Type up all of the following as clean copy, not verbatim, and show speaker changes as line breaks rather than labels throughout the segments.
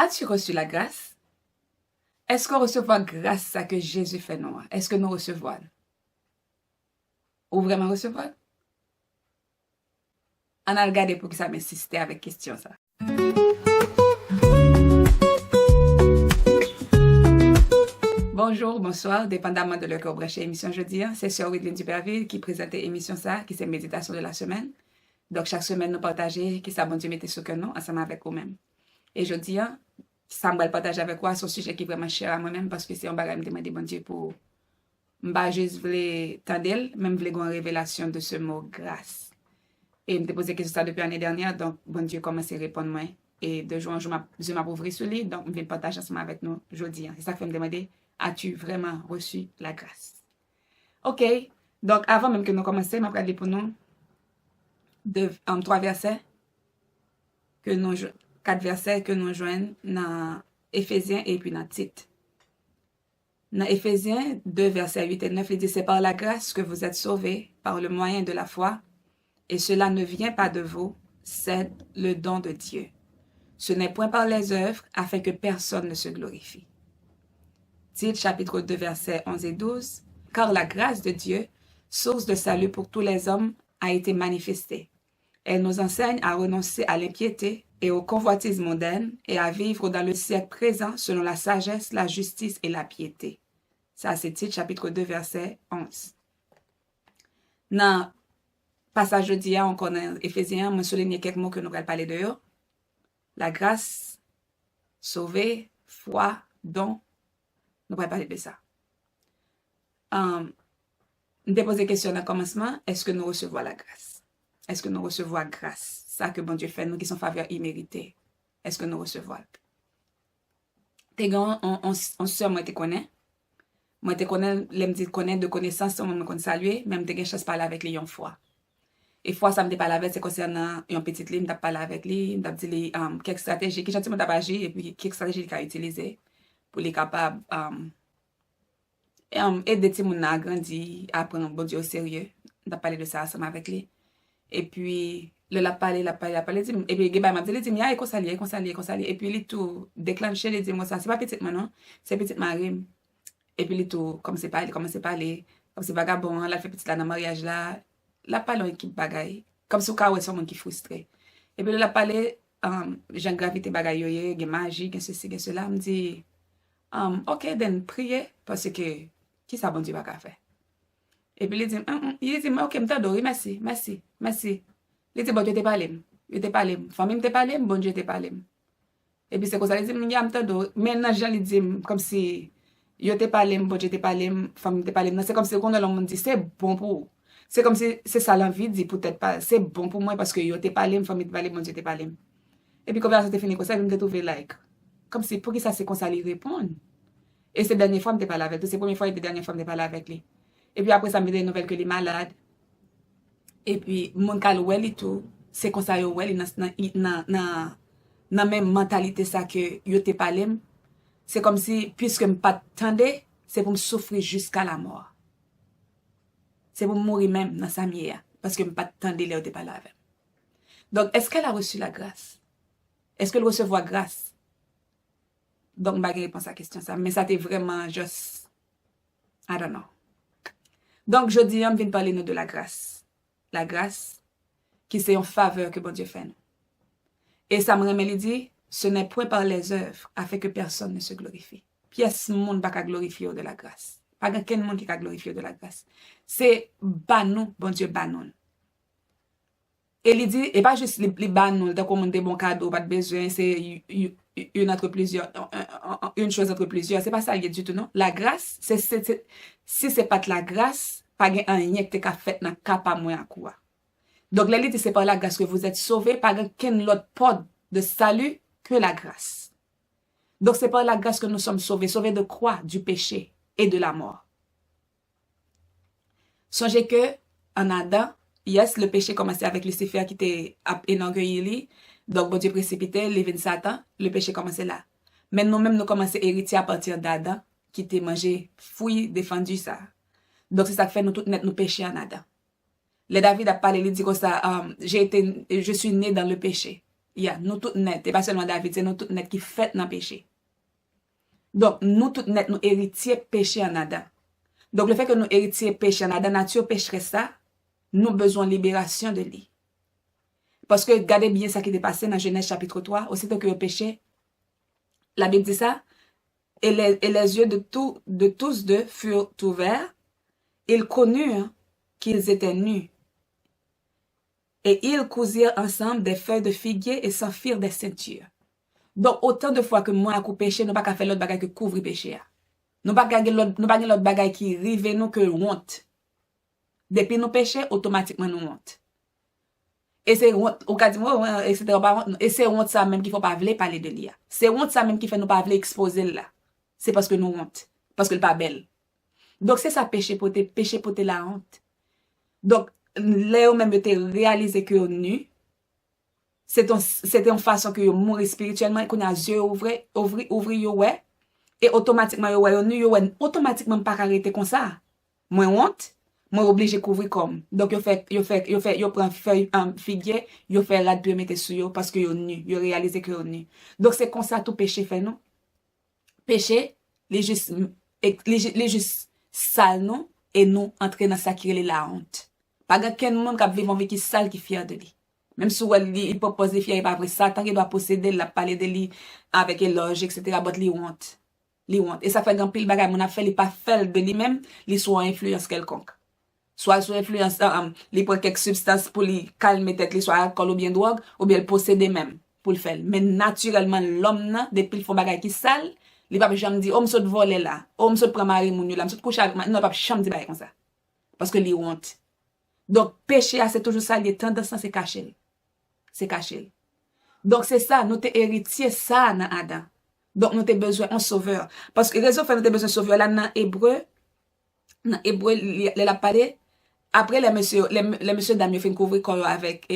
As-tu reçu la grâce? Est-ce qu'on recevra grâce à que Jésus fait nous? Est-ce que nous recevons? Ou vraiment recevoir? On a regardé pour que ça m'insiste avec question ça. Bonjour, bonsoir, dépendamment de l'heure que vous branchez émission jeudi. C'est Sœur Widline Duperville qui présente l'émission ça, qui c'est méditation de la semaine. Donc chaque semaine, nous partageons qui ça bon Dieu mettait sur que nous, ensemble avec vous-même. Et jeudi, ça me partager avec vous, c'est un sujet qui est vraiment cher à moi-même parce que c'est un bagage me demander bon Dieu pour m'ba juste voulais tendre, même voulais une révélation de ce mot grâce. Et je me posé question ça depuis l'année dernière, donc bon Dieu commence à répondre moi. Et de jour en jour, je m'ai ouvert sur lui, donc je vais partager ensemble avec nous aujourd'hui. C'est ça qui fait me demander, as-tu vraiment reçu la grâce? Ok, donc avant même que nous commencions, je vais parler pour nous de 3 versets, que nous, 4 versets que nous joignons dans Éphésiens et puis dans Tite. Dans Éphésiens 2, versets 8 et 9, il dit, c'est par la grâce que vous êtes sauvés, par le moyen de la foi, et cela ne vient pas de vous, c'est le don de Dieu. Ce n'est point par les œuvres, afin que personne ne se glorifie. Tite, chapitre 2, versets 11 et 12, car la grâce de Dieu, source de salut pour tous les hommes, a été manifestée. Elle nous enseigne à renoncer à l'impiété et aux convoitises mondaines et à vivre dans le siècle présent selon la sagesse, la justice et la piété. Ça, c'est Tite, chapitre 2, verset 11. Dans passage jeudi, on connaît Éphésiens, je souligne quelques mots que nous allons parler de eux. La grâce, sauver, foi, don. Nous allons parler de ça. Je vais poser une question dans le commencement. Est-ce que nous recevons la grâce? Est-ce que nous recevons la grâce? Ça que bon Dieu fait, nous qui sommes faveurs imméritées. Est-ce que nous recevons? T'es grand, on sœur, moi te connais. Moi te connais, l'aime dire connaître de connaissance, on me connaît saluer, même te gagne chance parler avec lui en foi. Et fois ça me parler avec c'est concernant une petite ligne, m'a parler avec lui, m'a dit quelques stratégies qui gentiment t'a agi et puis quelques stratégies qu'il a utilisées pour les capable aider ti moun à grandir, à prendre bon Dieu au sérieux. M'a parlé de ça ensemble avec lui. Et puis le la parler dit et puis geba m'a dit il conseiller et puis il tout déclenché il dit moi ça c'est pas petite non, c'est petite Marie. Et puis il tout comme c'est pas il commence à parler comme c'est vagabond, la fait petite là dans mariage là. La parle en équipe bagaille comme si ka ouais son monde qui frustré et puis la parler Jean gravité bagaille yoye gen magie gen ceci gen cela me dit OK then prier parce que qui ça bon Dieu va faire et puis il dit OK m't'adore merci il dit bon Dieu te parler famille te parler bon Dieu te parler et puis c'est comme ça il dit m't'adore maintenant Jean il dit comme si yo te parler bon Dieu te parler famille te parler c'est comme si qu'on l'homme dit c'est bon pour c'est comme si c'est ça l'envie dit peut-être pas c'est bon pour moi parce que yo te parlé famille te parler mon Dieu te parler et puis conversation te fini comme ça je me trouver like comme si pour qui ça c'est comme ça lui répondre et c'est dernière fois me te parler avec c'est première fois et dernière fois me te parler avec lui et puis après ça me dit nouvelle que il est malade et puis mon cal well et tout c'est comme ça yo well dans même mentalité ça que yo te parlé c'est comme si puisque me pas attendait c'est pour me souffrir jusqu'à la mort. C'est pour mourir même dans sa mienne, parce que je ne pas tant de l'air de parler avec. Donc, est-ce qu'elle a reçu la grâce? Est-ce qu'elle recevra grâce? Donc, je vais répondre à la question, ça. Mais ça, c'est vraiment juste, I don't know. Donc, je dis, on vient parler nous de la grâce. La grâce, qui c'est une faveur que bon Dieu fait nous. Et ça me remet dit, ce n'est point par les œuvres, afin que personne ne se glorifie. Pièce monde pas qu'à glorifier de la grâce. Pas quelqu'un monde qui a glorifié de la grâce. C'est banou, bon Dieu banou. Et il dit, et pas juste les banou, donc on des bons cadeaux, pas de besoin, c'est une entre plusieurs, une chose entre plusieurs. C'est pas ça du tout, non? La grâce, si c'est pas de la grâce, pas un rien que t'as fait dans cap à moi à quoi. Donc, là, c'est par la grâce que vous êtes sauvés, par aucun autre porte de salut que la grâce. Donc, c'est par la grâce que nous sommes sauvés. Sauvés de quoi? Du péché et de la mort. Songez que, en Adam, yes, le péché commençait avec Lucifer qui était énorgueilli. Donc, bon Dieu précipité, levé de Satan, le péché commençait là. Mais nous-mêmes, nous commençons à hériter à partir d'Adam, qui était mangé, fouillé, défendu ça. Donc, c'est ça qui fait nous tout net nous pécher en Adam. Le David a parlé, il dit comme ça, je suis né dans le péché. nous tout net, et pas seulement David, c'est nous tout net qui fait dans le péché. Donc, nous tout net, nous héritiers péché en Adam. Donc, le fait que nous héritiers péché en Adam, nature pécherait ça, nous besoin de libération de lui. Parce que, regardez bien ça qui est passé dans Genèse chapitre 3, aussitôt que le péché, la Bible dit ça, et les yeux de tous deux furent ouverts, ils connurent qu'ils étaient nus. Et ils cousirent ensemble des feuilles de figuier et s'en firent des ceintures. Donc, autant de fois que moi, à coup péché, nous pas qu'à faire l'autre bagaille que couvrir péché. Nous pas qu'à l'autre bagaille qui rive nous que honte. Depuis nous péché, automatiquement nous honte. Et c'est honte, au cas de etc. Et c'est honte ça même qu'il faut pas vouloir parler de l'IA. C'est honte ça même qui fait nous pas vouloir exposer là. C'est parce que nous honte. Parce que le pas belle. Donc, c'est ça péché pour la honte. Donc, là, même te réaliser que nu, c'est une façon que vous mourrez spirituellement, qu'on a les yeux ouvrir, ouais, et automatiquement, ouais, nu, ouais, automatiquement, pas arrêter comme ça. Moi, honte, moi, obligé de couvrir comme. Donc, yo prend feuille, figuier, yo fait rad, puis mettre sur yo, parce que yo nu, yo réalise que yo nu. Donc, c'est comme ça tout péché fait, non? Péché, les juste sale, non? Et nous, entrer dans ça qui est la honte. Pas quelqu'un monde qui vit une vie qui sale, qui est fier de lui. Même si il propose des fiers, il pas vrai ça, tant qu'il doit posséder, la parler de lui avec éloge, etc., but li honte. Li honte. Et ça fait grand pile bagay, mon a fait, il pas fait de lui-même, il soit influence quelconque. Soit sous influence, il prend quelques substances pour lui calmer tête, li soit alcool ou bien drogue, ou bien le posséder même, pour le faire. Mais naturellement, l'homme, depuis il fait bagay qui sale, il va jamais dire, oh, m'saute voler là, oh, m'saute prendre mari moun yo là, m'saute coucher avec moi, non, pas jamais dire bagay comme ça. Parce que li honte. Donc, péché, c'est toujours ça, les tendances, c'est caché. C'est caché. Donc, c'est ça, nous t'es héritier ça dans Adam. Donc, nous t'es besoin d'un sauveur. Parce que raison fait nous t'es besoin d'un sauveur, là, dans Hébreu, il a parlé, après, les messieurs dames, ils font couvrir corps avec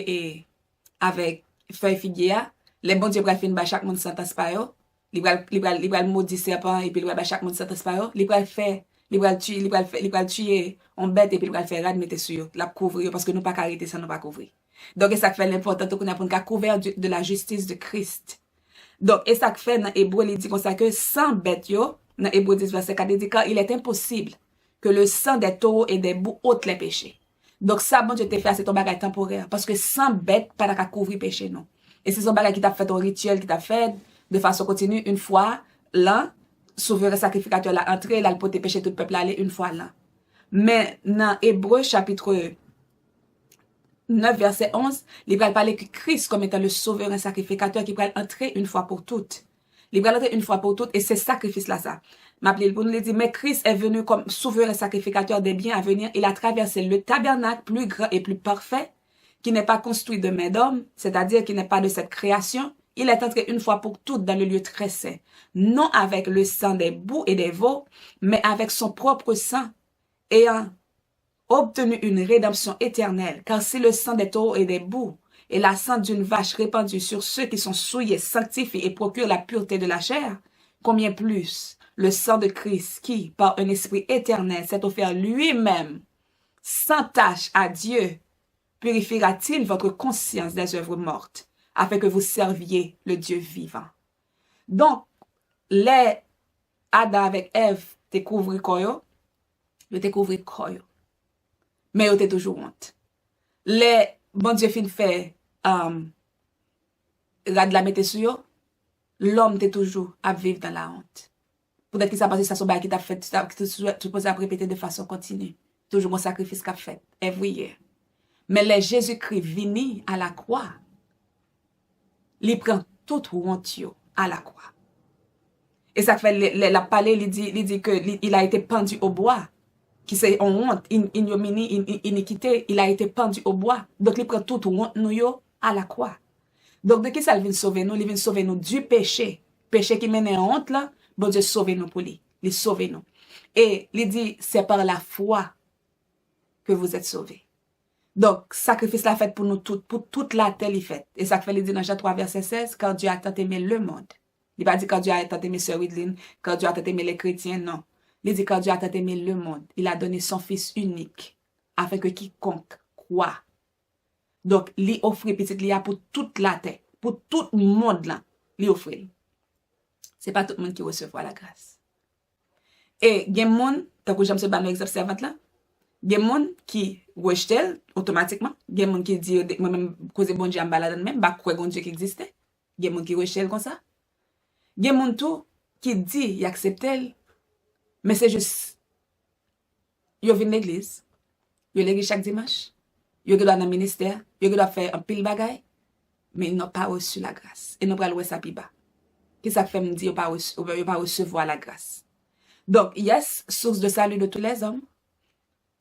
feuille figuier, les bons dieux, ils font chaque monde sentence par eux, ils vont maudit serpent, et puis ils vont chaque monde sentence par eux, ils vont faire, ils vont tuer on bête, et puis ils vont faire rad, mettre sur eux, la couvrir, parce que nous pas arrêter ça, nous pas couvrir. Donc, et ça fait l'important qu'on a pour nous couvrir de la justice de Christ. Donc, et ça fait dans Hébreu, il dit comme ça que sans bête, yo, dans Hébreu 10, verset 4, il dit qu'il est impossible que le sang des taureaux et des boucs ôte les péchés. Donc, ça, bon Dieu te fait, c'est ton bagage temporaire. Parce que sans bête, pas qu'à couvrir péché, non. Et c'est son bagage qui t'a fait ton rituel, qui t'a fait de façon continue, une fois, là, souverain sacrificateur, là, entré, là, pour te pécher tout le peuple, aller une fois, là. Mais, dans Hébreu, chapitre 9, verset 11, il va parler que Christ comme étant le souverain sacrificateur qui va entrer une fois pour toutes. Il va entrer une fois pour toutes et c'est sacrifice là ça. M'appelez pour nous dire, mais Christ est venu comme souverain sacrificateur des biens à venir. Il a traversé le tabernacle plus grand et plus parfait, qui n'est pas construit de main d'homme, c'est-à-dire qui n'est pas de cette création. Il est entré une fois pour toutes dans le lieu très saint, non avec le sang des boucs et des veaux, mais avec son propre sang, ayant obtenu une rédemption éternelle, car si le sang des taureaux et des boucs et la sang d'une vache répandue sur ceux qui sont souillés sanctifient et procurent la pureté de la chair, combien plus le sang de Christ qui, par un esprit éternel, s'est offert lui-même sans tache à Dieu, purifiera-t-il votre conscience des œuvres mortes, afin que vous serviez le Dieu vivant. Donc, les Adam avec Ève découvrir quoi, le découvrir quoi. Mais yo te toujours honte. Les bon Dieu fin fait rad la mette sur yo, l'homme te toujours à vivre dans la honte. Peut-être que ça passe ça son bail qui t'a fait tu poses à répéter de façon continue. Toujours mon sacrifice qu'a fait every year. Mais les Jésus-Christ vini à la croix, il prend toute honte yo à la croix. Et ça fait la parler il dit que il a été pendu au bois. Qui c'est en honte, ignominie, iniquité, il a été pendu au bois. Donc, il prend toute honte nous yo à la croix. Donc, de qui ça vient sauver nous? Il vient sauver nous du péché. Péché qui mène en honte là, bon Dieu sauve nous pour lui. Il sauve nous. Et il dit, c'est par la foi que vous êtes sauvés. Donc, sacrifice la fête pour nous toutes, pour toute la terre, il fait. Et ça fait, il dit dans Jean 3, verset 16, car Dieu a tant aimé le monde. Il va dire quand Dieu a tant aimé Sœur Widline, quand Dieu a tant aimé les chrétiens, non. Il dit quand Dieu a tant aimé le monde, il a donné son Fils unique, afin que quiconque croit. Donc, il offre petit lia pour toute la terre, pour tout le monde là, li offrir. C'est pas tout le monde qui recevra la grâce. Et il y a des gens, tant que j'aime ce ban exemple servante là, il y a des gens qui rejettent automatiquement, il y a des gens qui disent moi-même cause bon Dieu en balade même, pas quoi bon Dieu qui existait. Il y a des gens qui rejettent comme ça. Il y a des gens tout qui dit ils acceptent, mais c'est juste ils viennent l'église, ils l'église chaque dimanche, ils doivent dans le ministère, ils doivent faire un pile bagaille, mais ils n'ont pas reçu la grâce. Et nous pas louer ça plus bas. Qu'est-ce que ça fait me dire ils pas recevoir la grâce. Donc, yes, source de salut de tous les hommes,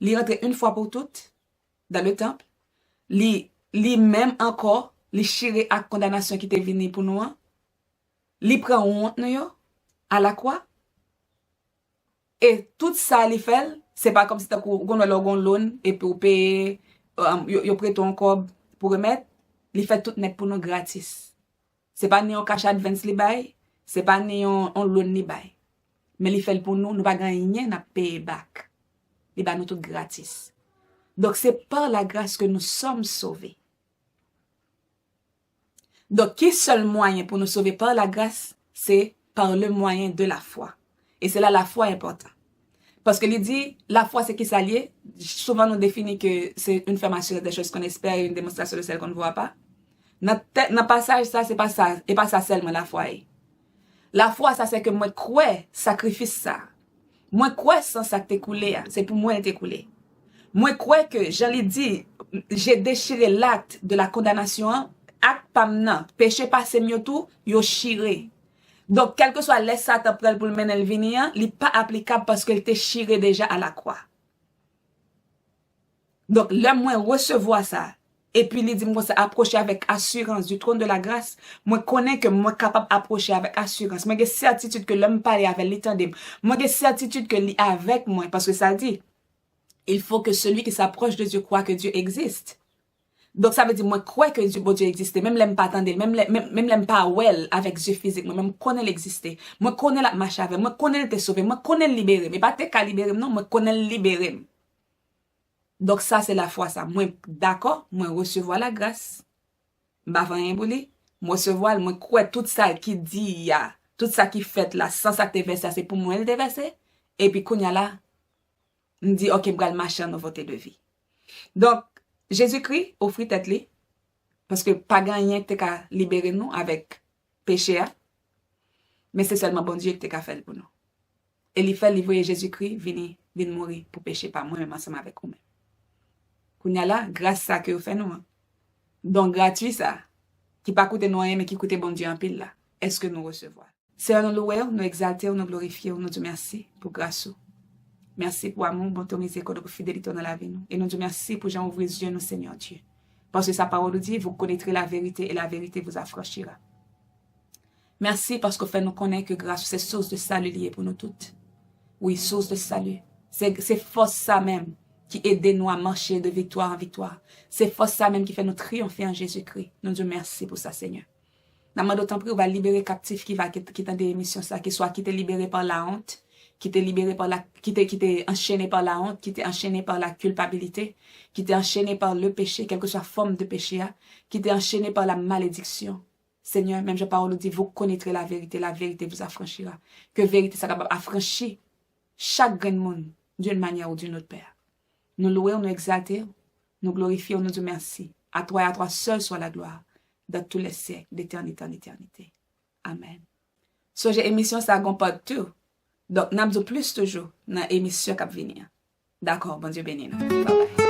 il rentre une fois pour toutes dans le temple, il même encore, il chire à condamnation qui était venue pour nous, il prend honte nous à la croix, et tout ça, il fait, c'est pas comme si tu as un loan et pour payer, tu prêtes encore pour remettre, il fait tout net pour nous gratis. C'est pas ni un cash advance li bay, c'est pas ni un loan li bay. Mais il fait pour nous, nous pas gagner n'a payer back. Il va nous tout gratis. Donc c'est par la grâce que nous sommes sauvés. Donc qui est seul moyen pour nous sauver par la grâce, c'est par le moyen de la foi. Et c'est là la foi important. Parce que il dit, la foi c'est qui s'allie. Souvent nous définit que c'est une ferme assurée des choses qu'on espère et une démonstration de celles qu'on ne voit pas. Dans le passage, ça, c'est pas ça. Et pas ça seulement la foi. La foi, ça, c'est que moi, crois, sacrifice ça. Moi, crois sans ça t'écouler. C'est pour moi t'écouler. Moi, crois que, j'en l'ai dit, j'ai déchiré l'acte de la condamnation. Acte pas maintenant. Péché passé mieux tout, yo chiré. Donc, quel que soit les Satan pour le mener le venir, il n'est pas applicable parce qu'il était chiré déjà à la croix. Donc, le moins recevoir ça. Et puis, il dit, moi, c'est approcher avec assurance du trône de la grâce. Moi, connais que moi, capable d'approcher avec assurance. Moi, j'ai certitude que l'homme parle avec l'étendard. Moi, j'ai certitude que lui avec moi. Parce que ça dit, il faut que celui qui s'approche de Dieu croit que Dieu existe. Donc, ça veut dire, moi, crois que Dieu existe. Même l'aime pas attendre, même l'aime pas well avec Dieu physique. Moi, même connais l'exister. Moi, connais la marche avec. Moi, connais te sauver. Moi, connais le libérer. Mais pas te qu'à libérer, non. Moi, connais le libérer. Donc, ça, c'est la foi, ça. Moi, d'accord, moi, recevoir la grâce. Bah, rien pour lui. Moi, recevoir, moi, crois tout ça qui dit, tout ça qui fait là, sans ça que t'es versé, c'est pour moi, elle t'est versé. Et puis, quand il y a là, me dit, ok, m'gal marcher en nouveauté de vie. Donc, Jésus-Christ offrit tête li, parce que pas gagné t'es qu'à libérer nous avec péché, mais c'est seulement bon Dieu qui t'es qu'à faire pour nous. Et il fait livrer Jésus-Christ, venir mourir pour pécher par moi-même ensemble avec vous-même. Kounya là, grâce à ça que vous faites nous. Donc, gratuit ça, qui pas coûte nous rien, mais qui coûte bon Dieu en pile là. Est-ce que nous recevons? C'est nous louer, nous exalter, nous glorifier, nous dire merci pour grâce. Merci pour amour, bonté, miséricorde, pour fidélité dans la vie. Et nous disons merci pour Jean ouvrir les yeux, nous, Seigneur Dieu. Parce que sa parole nous dit, vous connaîtrez la vérité et la vérité vous affranchira. Merci parce que fait nous connaître que grâce, c'est source de salut liée pour nous toutes. Oui, source de salut. C'est force ça même qui aide nous à marcher de victoire en victoire. C'est force ça même qui fait nous triompher en Jésus-Christ. Nous disons merci pour ça, Seigneur. Nous demandons d'autant plus, on va libérer captif qui dans des émissions ça, qui soit qui t'est libéré par la honte, qui t'est libéré par qui t'est enchaîné par la honte, qui t'est enchaîné par la culpabilité, qui t'est enchaîné par le péché, quelle que soit forme de péché, qui t'est enchaîné par la malédiction. Seigneur, même je parle, dit, vous connaîtrez la vérité vous affranchira. Que vérité, ça capable affranchir chaque grand monde d'une manière ou d'une autre, Père. Nous louons, nous exaltons, nous glorifions, nous disons merci. À toi et à toi seul soit la gloire, dans tous les siècles, d'éternité en éternité. Amen. So, j'ai émission, ça comporte tout. Donc, nous avons plus toujours dans l'émission qui va venir. D'accord, bon Dieu béni. Bye bye.